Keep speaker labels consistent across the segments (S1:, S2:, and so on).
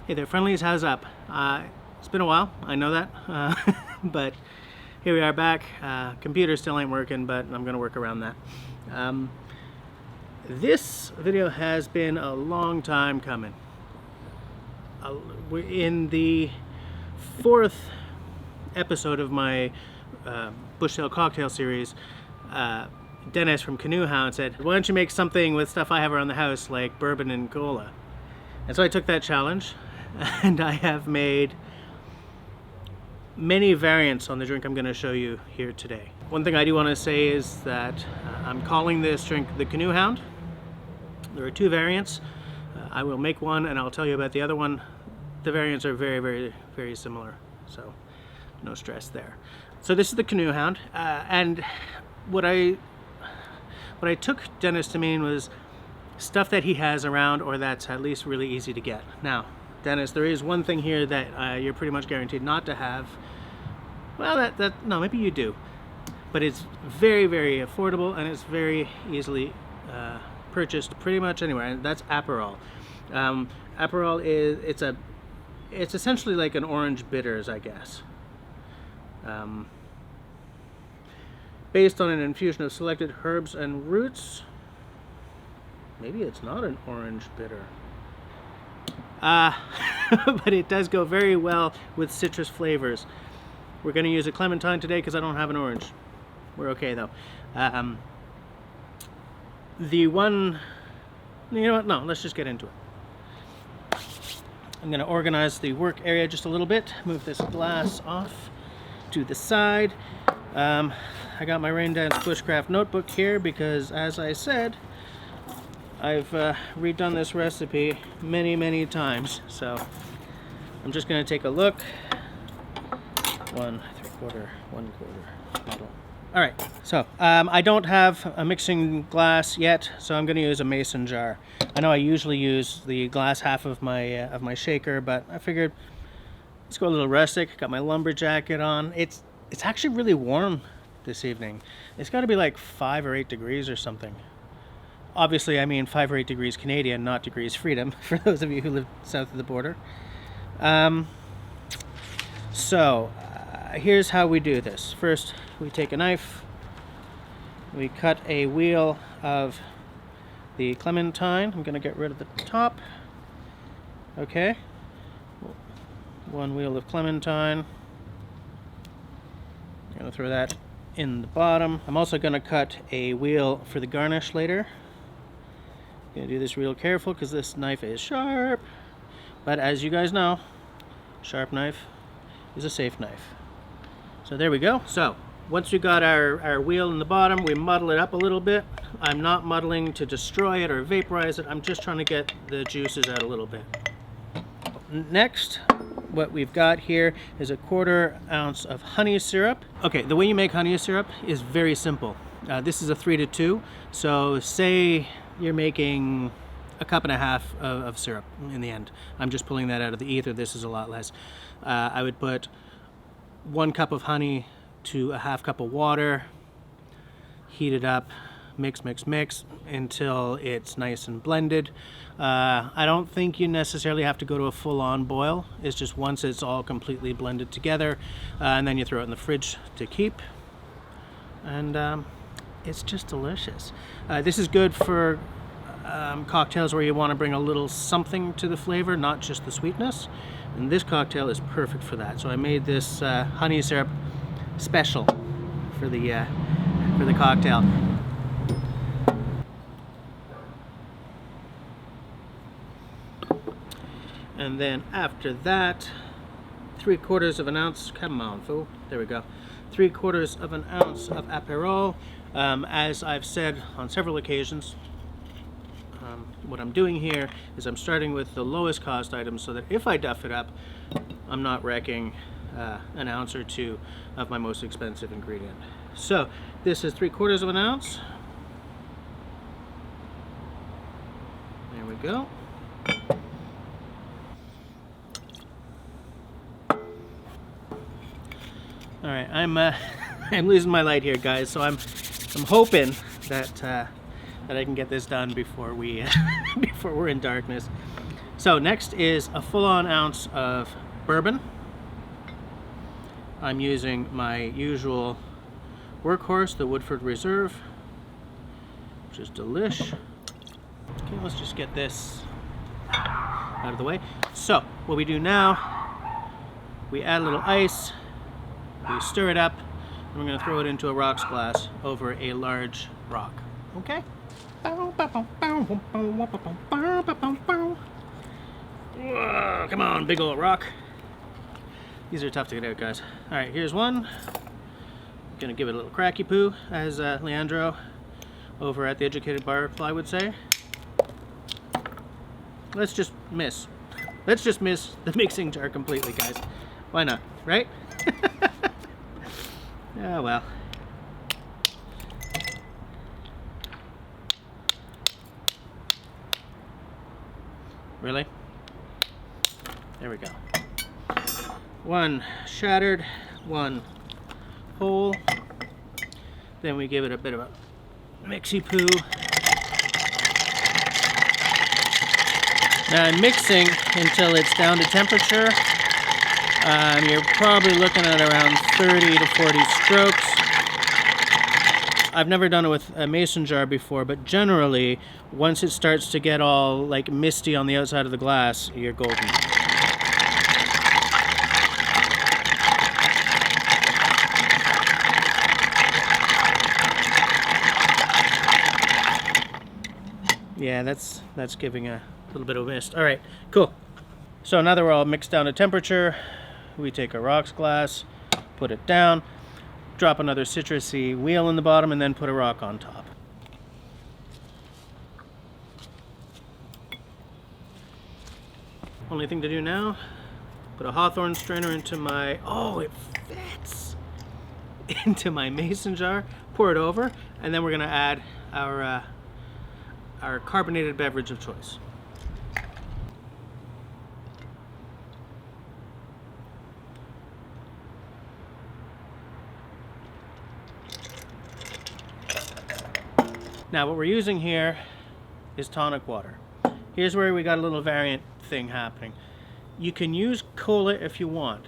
S1: Hey there, friendlies, how's up? It's been a while, I know that, but here we are back. Computer still ain't working, but I'm gonna work around that. This video has been a long time coming. We're in the 4th episode of my Bushtail Cocktail series. Dennis from Canoehound said, why don't you make something with stuff I have around the house, like bourbon and cola? And so I took that challenge, and I have made many variants on the drink I'm going to show you here today. One thing I do want to say is that I'm calling this drink the Canoehound. There are 2 variants. I will make one and I'll tell you about the other one. The variants are very similar, so no stress there. So this is the Canoehound, and what I took Dennis to mean was stuff that he has around, or that's at least really easy to get. Now, Dennis, there is one thing here that you're pretty much guaranteed not to have. Well, no, maybe you do, but it's very affordable and it's very easily purchased pretty much anywhere, and that's Aperol. Aperol it's essentially like an orange bitters, I guess. Based on an infusion of selected herbs and roots. Maybe it's not an orange bitter. But it does go very well with citrus flavors. We're going to use a clementine today because I don't have an orange. We're okay though. The one, you know what? No, let's just get into it. I'm going to organize the work area just a little bit. Move this glass off to the side. I got my Raindance Bushcraft notebook here because, as I said, I've redone this recipe many times, so I'm just going to take a look. 1 3/4, 1/4 Muddle. All right, so I don't have a mixing glass yet, so I'm going to use a mason jar. I know I usually use the glass half of my shaker, but I figured let's go a little rustic. Got my lumber jacket on. It's actually really warm this evening. It's got to be like 5 or 8 degrees or something. Obviously, I mean 5 or 8 degrees Canadian, not degrees freedom, for those of you who live south of the border. Here's how we do this. First, we take a knife, we cut a wheel of the clementine. I'm going to get rid of the top. Okay. 1 wheel of clementine. I'm going to throw that in the bottom. I'm also going to cut a wheel for the garnish later. Gonna do this real careful because this knife is sharp, but as you guys know, sharp knife is a safe knife. So there we go. So once we got our wheel in the bottom, we muddle it up a little bit. I'm not muddling to destroy it or vaporize it. I'm just trying to get the juices out a little bit. Next, what we've got here is a 1/4 ounce of honey syrup. Okay, the way you make honey syrup is very simple. This is a 3 to 2, so say you're making a 1.5 cups of syrup in the end. I'm just pulling that out of the ether. This is a lot less. I would put 1 cup of honey to a 1/2 cup of water, heat it up, mix until it's nice and blended. I don't think you necessarily have to go to a full-on boil. It's just once it's all completely blended together, and then you throw it in the fridge to keep. And it's just delicious. This is good for cocktails where you want to bring a little something to the flavor, not just the sweetness. And this cocktail is perfect for that. So I made this honey syrup special for the cocktail. And then after that, 3/4 ounce. Come on, fool. There we go. 3/4 ounce of Aperol. As I've said on several occasions, what I'm doing here is I'm starting with the lowest cost items so that if I duff it up, I'm not wrecking an ounce or 2 of my most expensive ingredient. So this is 3/4 ounce. There we go. All right, I'm losing my light here, guys. So I'm hoping that I can get this done before we before we're in darkness. So next is a full-on ounce of bourbon. I'm using my usual workhorse, the Woodford Reserve, which is delish. Okay, let's just get this out of the way. So what we do now, we add a little ice, we stir it up, and we're going to throw it into a rocks glass over a large rock. Okay? Whoa, come on, big old rock. These are tough to get out, guys. All right, here's one. Gonna give it a little cracky poo, as Leandro over at the Educated Barfly would say. Let's just miss. Let's just miss the mixing jar completely, guys. Why not, right? Oh, well. Really? There we go. One shattered, one whole. Then we give it a bit of a mixy poo. Now I'm mixing until it's down to temperature. You're probably looking at around 30 to 40 strokes. I've never done it with a mason jar before, but generally, once it starts to get all like misty on the outside of the glass, you're golden. Yeah, that's giving a little bit of a mist. All right, cool. So now that we're all mixed down to temperature, we take a rocks glass, put it down, drop another citrusy wheel in the bottom, and then put a rock on top. Only thing to do now, put a hawthorn strainer into my, oh, it fits, into my mason jar, pour it over, and then we're gonna add our carbonated beverage of choice. Now what we're using here is tonic water. Here's where we got a little variant thing happening. You can use cola if you want.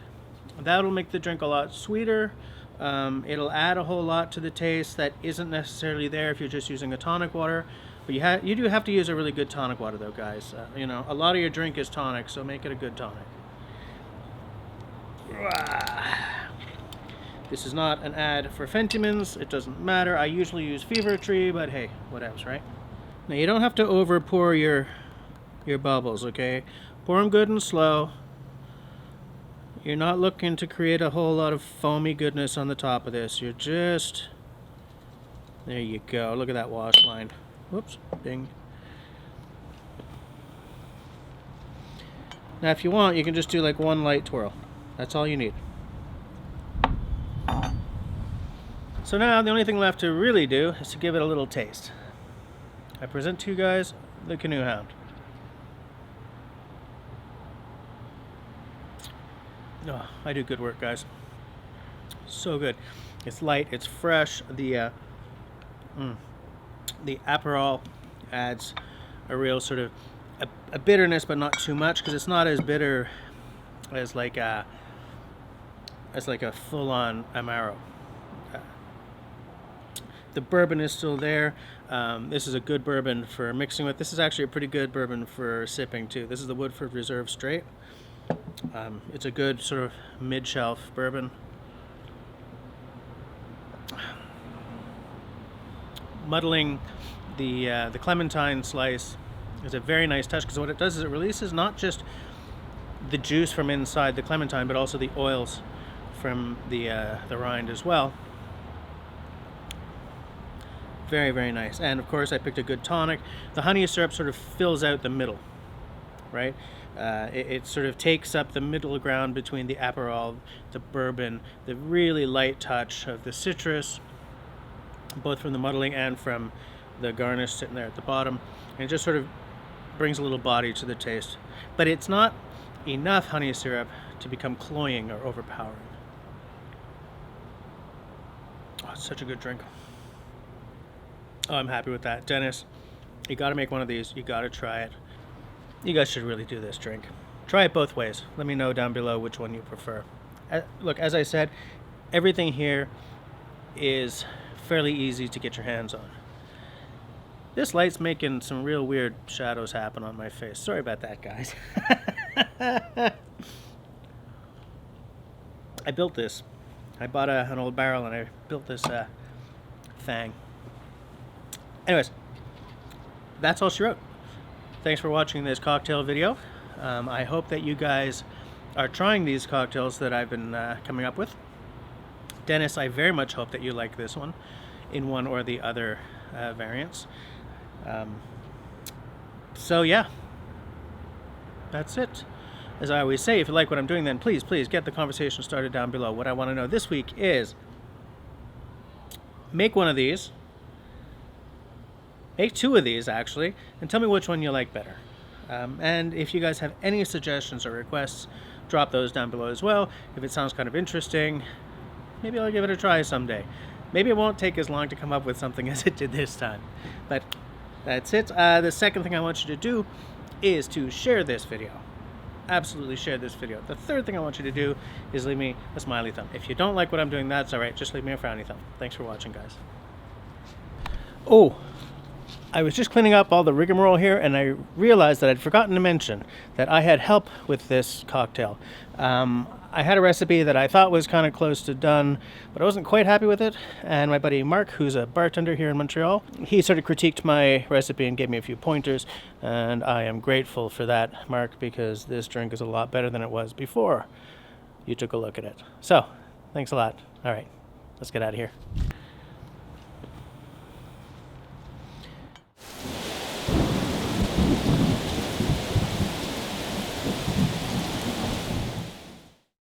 S1: That'll make the drink a lot sweeter. It'll add a whole lot to the taste that isn't necessarily there if you're just using a tonic water. But you do have to use a really good tonic water though, guys. You know, a lot of your drink is tonic, so make it a good tonic. This is not an ad for Fentimans. It doesn't matter. I usually use Fever Tree, but hey, what else, right? Now you don't have to over pour your bubbles, okay? Pour them good and slow. You're not looking to create a whole lot of foamy goodness on the top of this. You're just, there you go. Look at that wash line. Whoops, ding. Now if you want, you can just do like one light twirl. That's all you need. So now the only thing left to really do is to give it a little taste. I present to you guys the Canoehound. Oh, I do good work, guys. So good. It's light, it's fresh. The Aperol adds a real sort of a bitterness, but not too much, because it's not as bitter as like a full-on Amaro. The bourbon is still there. This is a good bourbon for mixing with. This is actually a pretty good bourbon for sipping too. This is the Woodford Reserve Straight. It's a good sort of mid-shelf bourbon. Muddling the clementine slice is a very nice touch, because what it does is it releases not just the juice from inside the clementine, but also the oils from the rind as well. Very, very nice. And of course I picked a good tonic. The honey syrup sort of fills out the middle, right? It sort of takes up the middle ground between the Aperol, the bourbon, the really light touch of the citrus, both from the muddling and from the garnish sitting there at the bottom. And it just sort of brings a little body to the taste. But it's not enough honey syrup to become cloying or overpowering. Oh, it's such a good drink. Oh, I'm happy with that. Dennis, you got to make one of these. You got to try it. You guys should really do this drink. Try it both ways. Let me know down below which one you prefer. Look, as I said, everything here is fairly easy to get your hands on. This light's making some real weird shadows happen on my face. Sorry about that, guys. I built this. I bought an old barrel and I built this thing. Anyways, that's all she wrote. Thanks for watching this cocktail video. I hope that you guys are trying these cocktails that I've been coming up with. Dennis, I very much hope that you like this one in one or the other variants. So yeah, that's it. As I always say, if you like what I'm doing, then please get the conversation started down below. What I want to know this week is, make one of these, make 2 of these actually, and tell me which one you like better. And if you guys have any suggestions or requests, drop those down below as well. If it sounds kind of interesting, maybe I'll give it a try someday. Maybe it won't take as long to come up with something as it did this time. But that's it. The second thing I want you to do is to share this video. Absolutely share this video. The third thing I want you to do is leave me a smiley thumb. If you don't like what I'm doing, that's alright. Just leave me a frowny thumb. Thanks for watching, guys. Oh, I was just cleaning up all the rigmarole here, and I realized that I'd forgotten to mention that I had help with this cocktail. I had a recipe that I thought was kind of close to done, but I wasn't quite happy with it, and my buddy Mark, who's a bartender here in Montreal, he sort of critiqued my recipe and gave me a few pointers, and I am grateful for that, Mark, because this drink is a lot better than it was before you took a look at it. So, thanks a lot. All right, let's get out of here.